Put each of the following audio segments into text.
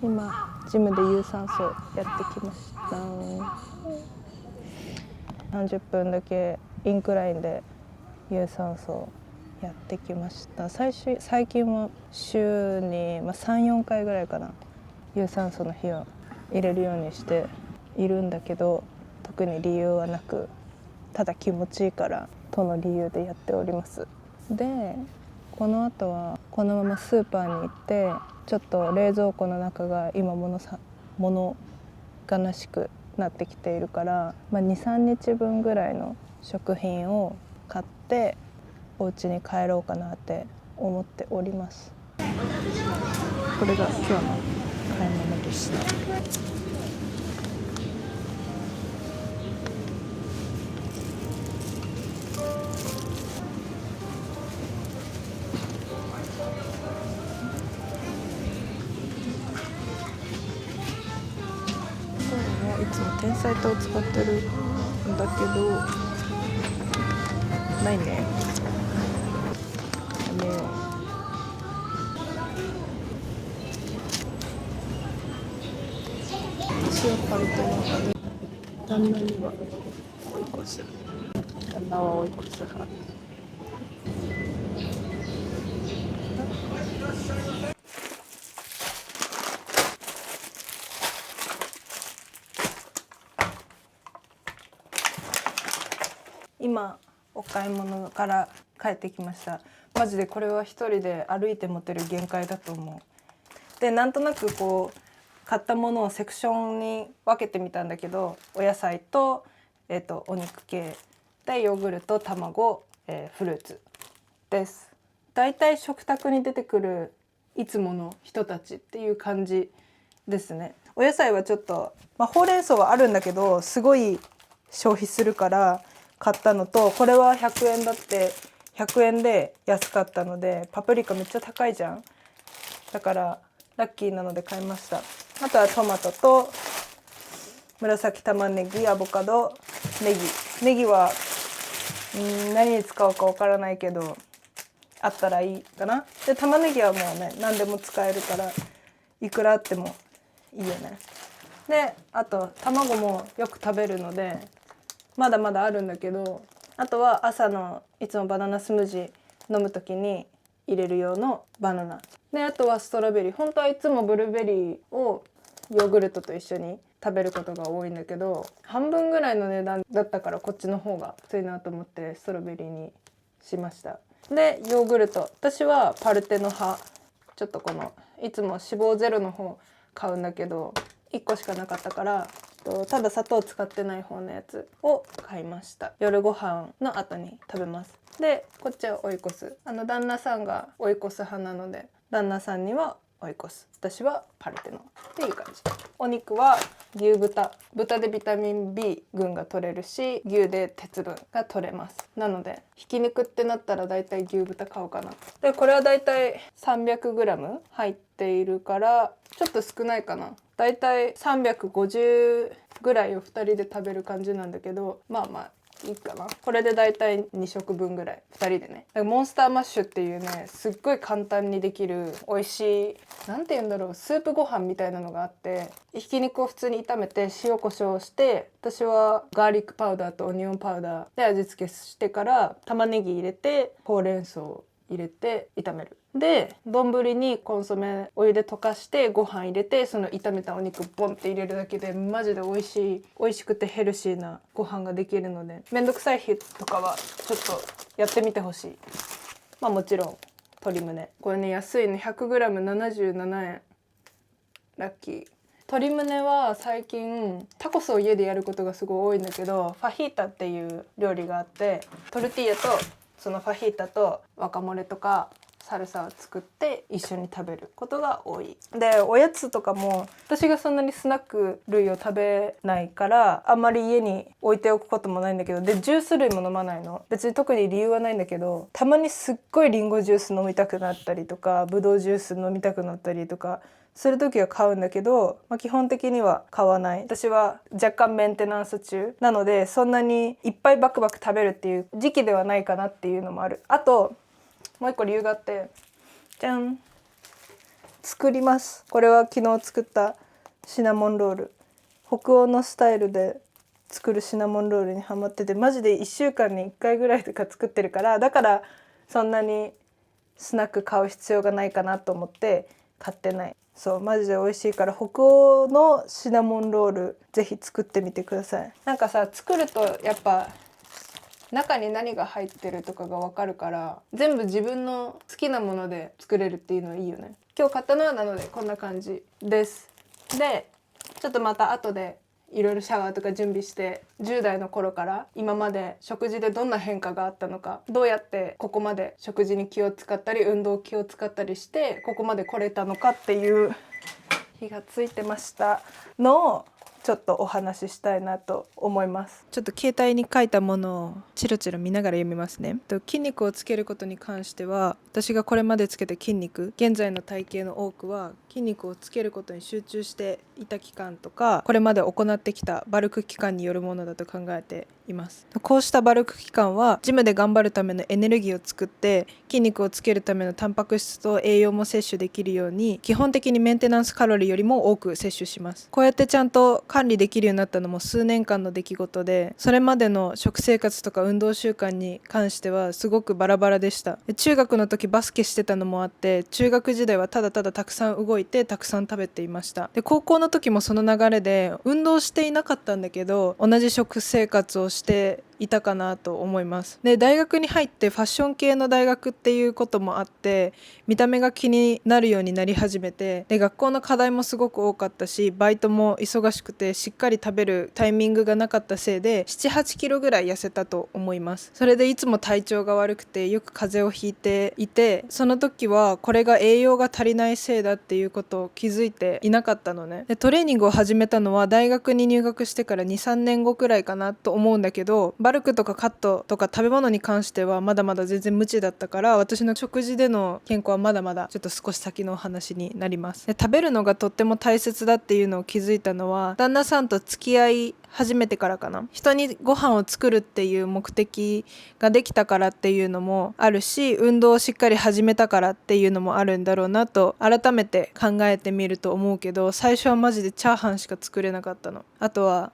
今ジムで有酸素やってきました。30分だけインクラインで有酸素やってきました。最近は週に、3、4回ぐらいかな、有酸素の日を入れるようにしているんだけど、特に理由はなく、ただ気持ちいいからとの理由でやっております。でこの後はこのままスーパーに行って、ちょっと冷蔵庫の中が今物悲しくなってきているから、2、3日分ぐらいの食品を買ってお家に帰ろうかなって思っております。これが今日の買い物でした。いつも天才糖を使ってるんだけど、ないね。やめよう。私はパルトの派で、旦那には追い越す。旦那は追い越す派。今お買い物から帰ってきました。マジでこれは一人で歩いて持てる限界だと思う。でなんとなくこう買ったものをセクションに分けてみたんだけど、お野菜と、お肉系で、ヨーグルト、卵、フルーツです。だいたい食卓に出てくるいつもの人たちっていう感じですね。お野菜はちょっと、ほうれん草はあるんだけどすごい消費するから買ったのと、これは100円だって、100円で安かったので、パプリカめっちゃ高いじゃん。だからラッキーなので買いました。あとはトマトと紫玉ねぎ、アボカド、ネギは何に使うかわからないけどあったらいいかな。で玉ねぎはもうね何でも使えるからいくらあってもいいよね。であと卵もよく食べるのでまだまだあるんだけど、あとは朝のいつもバナナスムージー飲む時に入れる用のバナナで、あとはストロベリー。本当はいつもブルーベリーをヨーグルトと一緒に食べることが多いんだけど、半分ぐらいの値段だったからこっちの方が安いなと思ってストロベリーにしました。でヨーグルト、私はパルテの派、ちょっとこのいつも脂肪ゼロの方買うんだけど1個しかなかったから、ただ砂糖使ってない方のやつを買いました。夜ご飯の後に食べます。でこっちは追い越す。旦那さんが追い越す派なので、旦那さんには追い越す、私はパルテノっていう感じ。お肉は牛豚でビタミン B 群が取れるし、牛で鉄分が取れます。なのでひき肉ってなったらだいたい牛豚買おうかな。でこれはだいたい 300g 入っているからちょっと少ないかな。だいたい350ぐらいを2人で食べる感じなんだけど、まあいいかな。これでだいたい2食分ぐらい2人でね。モンスターマッシュっていうね、すっごい簡単にできる美味しい、なんて言うんだろう、スープご飯みたいなのがあって、ひき肉を普通に炒めて塩コショウして、私はガーリックパウダーとオニオンパウダーで味付けしてから玉ねぎ入れてほうれん草入れて炒める。で丼にコンソメお湯で溶かしてご飯入れて、その炒めたお肉ボンって入れるだけでマジで美味しくてヘルシーなご飯ができるので、めんどくさい日とかはちょっとやってみてほしい。もちろん鶏胸、これね安いね、 100g77 円。ラッキー。鶏胸は最近タコスを家でやることがすごい多いんだけど、ファヒータっていう料理があって、トルティーヤとそのファヒータとワカモレとかサルサを作って一緒に食べることが多い。でおやつとかも私がそんなにスナック類を食べないからあんまり家に置いておくこともないんだけど、でジュース類も飲まないの。別に特に理由はないんだけど、たまにすっごいリンゴジュース飲みたくなったりとか、ブドウジュース飲みたくなったりとかする時は買うんだけど、基本的には買わない。私は若干メンテナンス中なので、そんなにいっぱいバクバク食べるっていう時期ではないかなっていうのもある。あともう一個理由があって、じゃん、作ります。これは昨日作ったシナモンロール。北欧のスタイルで作るシナモンロールにハマってて、マジで1週間に1回ぐらいとか作ってるから、だからそんなにスナック買う必要がないかなと思って買ってない。そうマジで美味しいから、北欧のシナモンロールぜひ作ってみてください。なんかさ、作るとやっぱ中に何が入ってるとかが分かるから、全部自分の好きなもので作れるっていうのはいいよね。今日買ったのはなのでこんな感じです。でちょっとまた後でいろいろシャワーとか準備して、10代の頃から今まで食事でどんな変化があったのか、どうやってここまで食事に気を使ったり運動気を使ったりしてここまで来れたのかっていう火がついてましたのをちょっとお話ししたいなと思います。ちょっと携帯に書いたものをチロチロ見ながら読みますね。筋肉をつけることに関しては、私がこれまでつけた筋肉、現在の体型の多くは筋肉をつけることに集中していた期間とか、これまで行ってきたバルク期間によるものだと考えています。こうしたバルク期間はジムで頑張るためのエネルギーを作って、筋肉をつけるためのタンパク質と栄養も摂取できるように、基本的にメンテナンスカロリーよりも多く摂取します。こうやってちゃんと管理できるようになったのも数年間の出来事で、それまでの食生活とか運動習慣に関してはすごくバラバラでした。中学の時バスケしてたのもあって、中学時代はただただたくさん動いてたくさん食べていました。で高校の時もその流れで運動していなかったんだけど、同じ食生活をしていたかなと思います。で大学に入ってファッション系の大学っていうこともあって、見た目が気になるようになり始めて、で学校の課題もすごく多かったし、バイトも忙しくてしっかり食べるタイミングがなかったせいで 7,8 キロぐらい痩せたと思います。それでいつも体調が悪くてよく風邪をひいていて、その時はこれが栄養が足りないせいだっていうことを気づいていなかったのね。でトレーニングを始めたのは大学に入学してから 2,3 年後くらいかなと思うんだけど、バルクとかカットとか食べ物に関してはまだまだ全然無知だったから、私の食事での健康はまだまだちょっと少し先のお話になります。で食べるのがとっても大切だっていうのを気づいたのは、旦那さんと付き合い始めてからかな。人にご飯を作るっていう目的ができたからっていうのもあるし、運動をしっかり始めたからっていうのもあるんだろうなと改めて考えてみると思うけど、最初はマジでチャーハンしか作れなかったの。あとは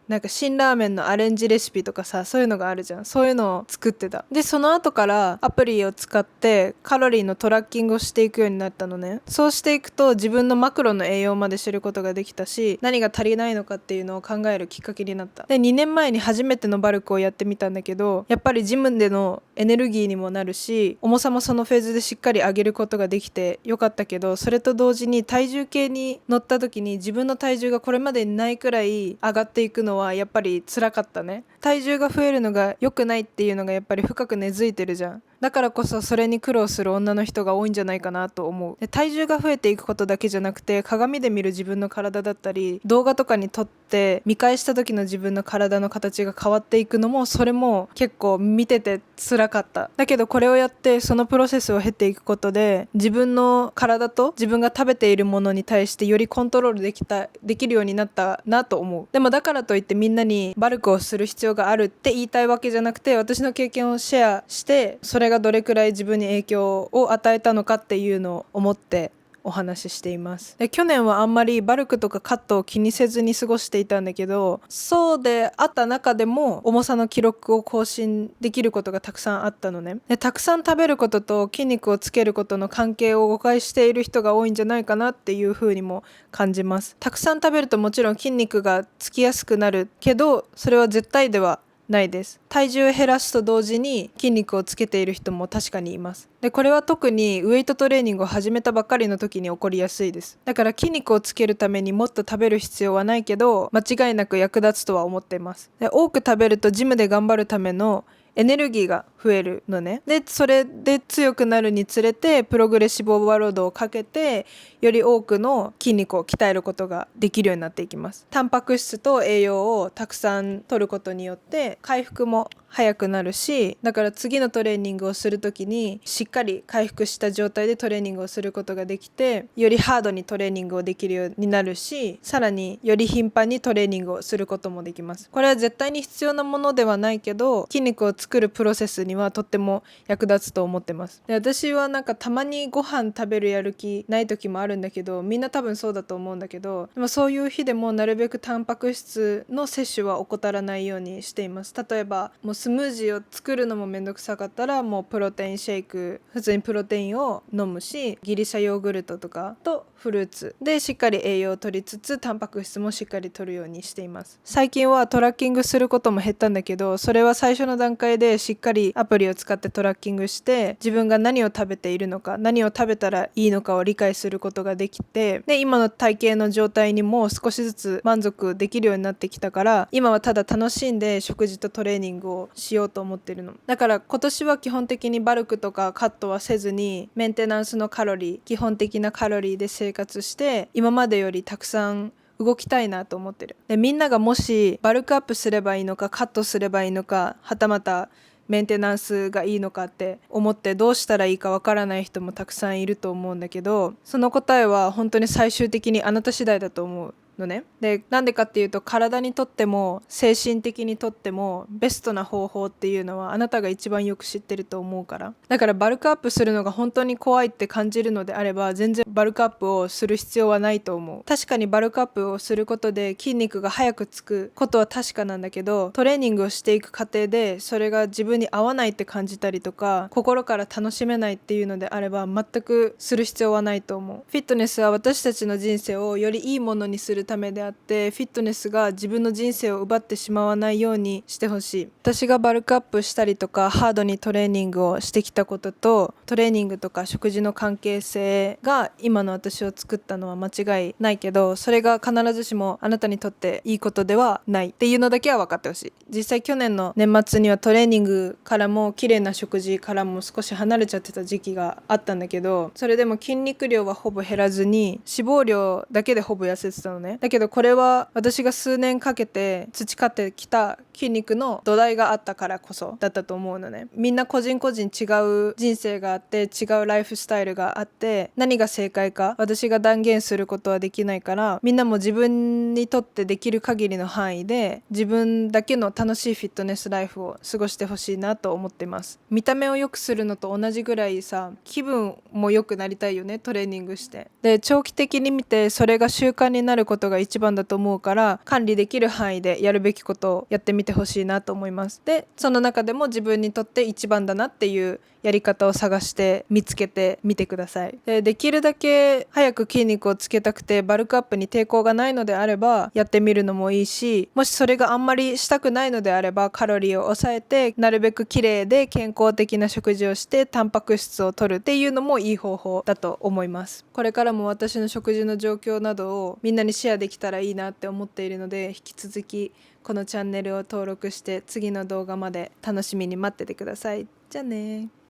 なんか辛ラーメンのアレンジレシピとかさ、そういうのがあるじゃん。そういうのを作ってた。でその後からアプリを使ってカロリーのトラッキングをしていくようになったのね。そうしていくと自分のマクロの栄養まで知ることができたし、何が足りないのかっていうのを考えるきっかけになった。で2年前に初めてのバルクをやってみたんだけど、やっぱりジムでのエネルギーにもなるし、重さもそのフェーズでしっかり上げることができてよかったけど、それと同時に体重計に乗った時に自分の体重がこれまでにないくらい上がっていくのはやっぱり辛かったね。体重が増えるのが良くないっていうのがやっぱり深く根付いてるじゃん。だからこそそれに苦労する女の人が多いんじゃないかなと思う。で体重が増えていくことだけじゃなくて、鏡で見る自分の体だったり動画とかに撮って見返した時の自分の体の形が変わっていくのも、それも結構見てて辛かった。だけどこれをやってそのプロセスを経ていくことで、自分の体と自分が食べているものに対してよりコントロールできるようになったなと思う。でもだからといってみんなにバルクをする必要があるって言いたいわけじゃなくて、私の経験をシェアして、それがどれくらい自分に影響を与えたのかっていうのを思ってお話ししています。で去年はあんまりバルクとかカットを気にせずに過ごしていたんだけど、そうであった中でも重さの記録を更新できることがたくさんあったのね。でたくさん食べることと筋肉をつけることの関係を誤解している人が多いんじゃないかなっていう風にも感じます。たくさん食べるともちろん筋肉がつきやすくなるけど、それは絶対ではないです。体重を減らすと同時に筋肉をつけている人も確かにいます。でこれは特にウエイトトレーニングを始めたばっかりの時に起こりやすいです。だから筋肉をつけるためにもっと食べる必要はないけど、間違いなく役立つとは思っています。で多く食べるとジムで頑張るためのエネルギーが増えるのね。でそれで強くなるにつれてプログレッシブオーバーロードをかけて、より多くの筋肉を鍛えることができるようになっていきます。タンパク質と栄養をたくさん摂ることによって回復も早くなるし、だから次のトレーニングをする時にしっかり回復した状態でトレーニングをすることができて、よりハードにトレーニングをできるようになるし、さらにより頻繁にトレーニングをすることもできます。これは絶対に必要なものではないけど、筋肉を作るプロセスにはとっても役立つと思ってます。で、私はなんかたまにご飯食べるやる気ない時もあるんだけど、みんな多分そうだと思うんだけど、でもそういう日でもなるべくタンパク質の摂取は怠らないようにしています。例えばもうスムージーを作るのもめんどくさかったら、もうプロテインシェイク、普通にプロテインを飲むし、ギリシャヨーグルトとかとフルーツでしっかり栄養を取りつつ、タンパク質もしっかり取るようにしています。最近はトラッキングすることも減ったんだけど、それは最初の段階でしっかりアプリを使ってトラッキングして、自分が何を食べているのか、何を食べたらいいのかを理解することができて、で今の体型の状態にも少しずつ満足できるようになってきたから、今はただ楽しんで食事とトレーニングをしようと思ってるの。だから今年は基本的にバルクとかカットはせずに、メンテナンスのカロリー、基本的なカロリーで生活して、今までよりたくさん動きたいなと思ってる。で、みんながもしバルクアップすればいいのか、カットすればいいのか、はたまたメンテナンスがいいのかって思ってどうしたらいいかわからない人もたくさんいると思うんだけど、その答えは本当に最終的にあなた次第だと思うのね。で、なんでかっていうと、体にとっても精神的にとってもベストな方法っていうのはあなたが一番よく知ってると思うから。だからバルクアップするのが本当に怖いって感じるのであれば、全然バルクアップをする必要はないと思う。確かにバルクアップをすることで筋肉が早くつくことは確かなんだけど、トレーニングをしていく過程でそれが自分に合わないって感じたりとか、心から楽しめないっていうのであれば、全くする必要はないと思う。フィットネスは私たちの人生をよりいいものにするためであって、フィットネスが自分の人生を奪ってしまわないようにしてほしい。私がバルクアップしたりとかハードにトレーニングをしてきたことと、トレーニングとか食事の関係性が今の私を作ったのは間違いないけど、それが必ずしもあなたにとっていいことではないっていうのだけは分かってほしい。実際去年の年末にはトレーニングからも綺麗な食事からも少し離れちゃってた時期があったんだけど、それでも筋肉量はほぼ減らずに脂肪量だけでほぼ痩せてたのね。だけどこれは私が数年かけて培ってきた筋肉の土台があったからこそだったと思うのね。みんな個人個人違う人生があって、違うライフスタイルがあって、何が正解か私が断言することはできないから、みんなも自分にとってできる限りの範囲で自分だけの楽しいフィットネスライフを過ごしてほしいなと思ってます。見た目を良くするのと同じぐらいさ、気分も良くなりたいよね、トレーニングして。で、長期的に見てそれが習慣になることが一番だと思うから、管理できる範囲でやるべきことをやってみてほしいなと思います。で、その中でも自分にとって一番だなっていうやり方を探して見つけてみてください。できるだけ早く筋肉をつけたくてバルクアップに抵抗がないのであればやってみるのもいいし、もしそれがあんまりしたくないのであればカロリーを抑えてなるべく綺麗で健康的な食事をしてタンパク質を摂るっていうのもいい方法だと思います。これからも私の食事の状況などをみんなにシェアできたらいいなって思っているので、引き続きこのチャンネルを登録して次の動画まで楽しみに待っててください。じゃあね。